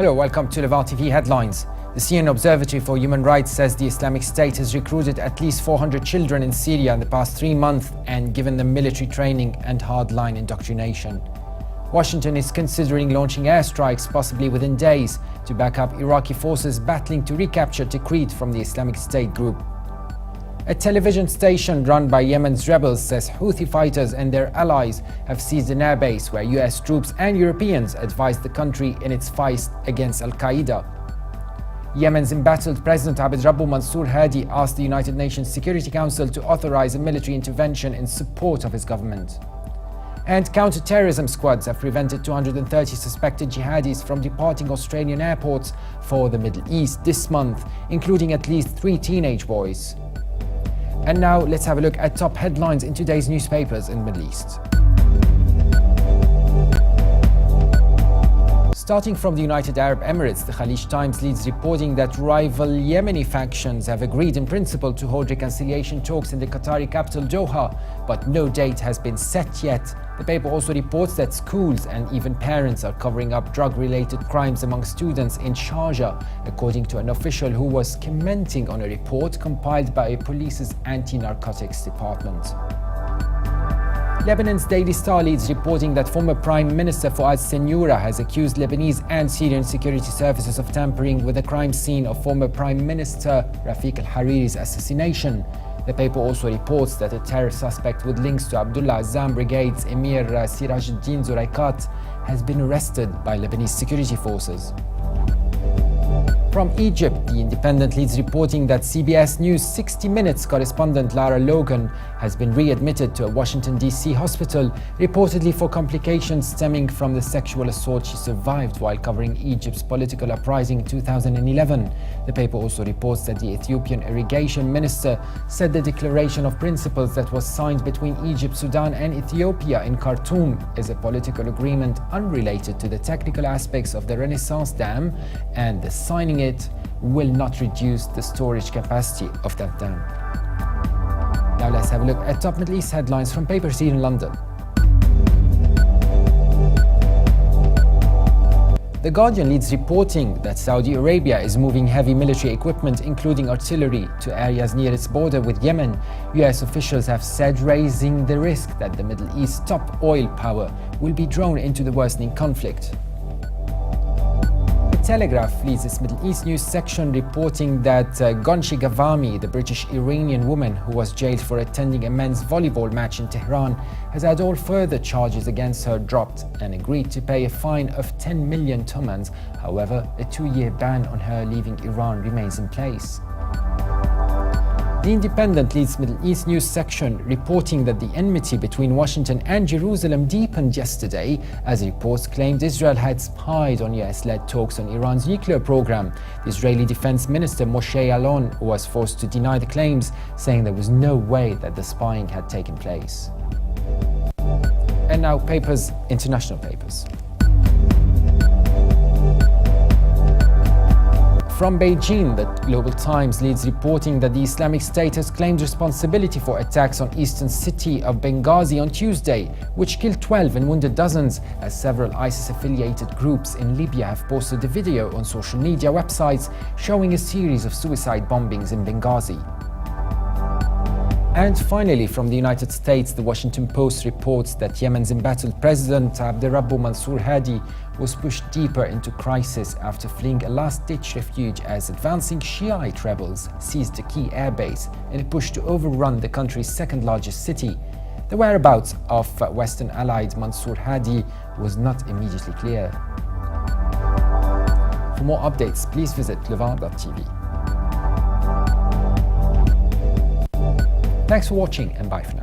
Hello, welcome to Levant TV Headlines. The Syrian Observatory for Human Rights says the Islamic State has recruited at least 400 children in Syria in the past 3 months and given them military training and hardline indoctrination. Washington is considering launching airstrikes, possibly within days, to back up Iraqi forces battling to recapture Tikrit from the Islamic State group. A television station run by Yemen's rebels says Houthi fighters and their allies have seized an airbase where US troops and Europeans advised the country in its fight against Al-Qaeda. Yemen's embattled President Abd Rabbu Mansour Hadi asked the United Nations Security Council to authorize a military intervention in support of his government. And counter-terrorism squads have prevented 230 suspected jihadis from departing Australian airports for the Middle East this month, including at least 3 teenage boys. And now let's have a look at top headlines in today's newspapers in the Middle East. Starting from the United Arab Emirates, the Khalij Times leads reporting that rival Yemeni factions have agreed in principle to hold reconciliation talks in the Qatari capital Doha, but no date has been set yet. The paper also reports that schools and even parents are covering up drug-related crimes among students in Sharjah, according to an official who was commenting on a report compiled by police's anti-narcotics department. Lebanon's Daily Star leads reporting that former Prime Minister Fouad Senyoura has accused Lebanese and Syrian security services of tampering with the crime scene of former Prime Minister Rafiq al-Hariri's assassination. The paper also reports that a terror suspect with links to Abdullah Azzam Brigade's Emir Sirajuddin Zuraikat has been arrested by Lebanese security forces. From Egypt, The Independent leads reporting that CBS News 60 Minutes correspondent Lara Logan has been readmitted to a Washington, D.C. hospital, reportedly for complications stemming from the sexual assault she survived while covering Egypt's political uprising in 2011. The paper also reports that the Ethiopian irrigation minister said the declaration of principles that was signed between Egypt, Sudan and Ethiopia in Khartoum is a political agreement unrelated to the technical aspects of the Renaissance Dam, and the signing it will not reduce the storage capacity of that dam. Now let's have a look at top Middle East headlines from papers here in London. The Guardian leads reporting that Saudi Arabia is moving heavy military equipment, including artillery, to areas near its border with Yemen. US officials have said, raising the risk that the Middle East's top oil power will be drawn into the worsening conflict. Telegraph leads its Middle East news section reporting that Gonshi Ghavami, the British-Iranian woman who was jailed for attending a men's volleyball match in Tehran, has had all further charges against her dropped and agreed to pay a fine of 10 million tumans. However, a 2-year ban on her leaving Iran remains in place. The Independent leads Middle East news section reporting that the enmity between Washington and Jerusalem deepened yesterday as reports claimed Israel had spied on US-led talks on Iran's nuclear program. The Israeli Defense Minister Moshe Yaalon was forced to deny the claims, saying there was no way that the spying had taken place. And now international papers. From Beijing, the Global Times leads reporting that the Islamic State has claimed responsibility for attacks on eastern city of Benghazi on Tuesday, which killed 12 and wounded dozens, as several ISIS-affiliated groups in Libya have posted a video on social media websites showing a series of suicide bombings in Benghazi. And finally, from the United States, the Washington Post reports that Yemen's embattled President Abd Rabbu Mansour Hadi was pushed deeper into crisis after fleeing a last-ditch refuge as advancing Shiite rebels seized a key airbase in a push to overrun the country's second-largest city. The whereabouts of Western allied Mansour Hadi was not immediately clear. For more updates, please visit levant.tv. Thanks for watching and bye for now.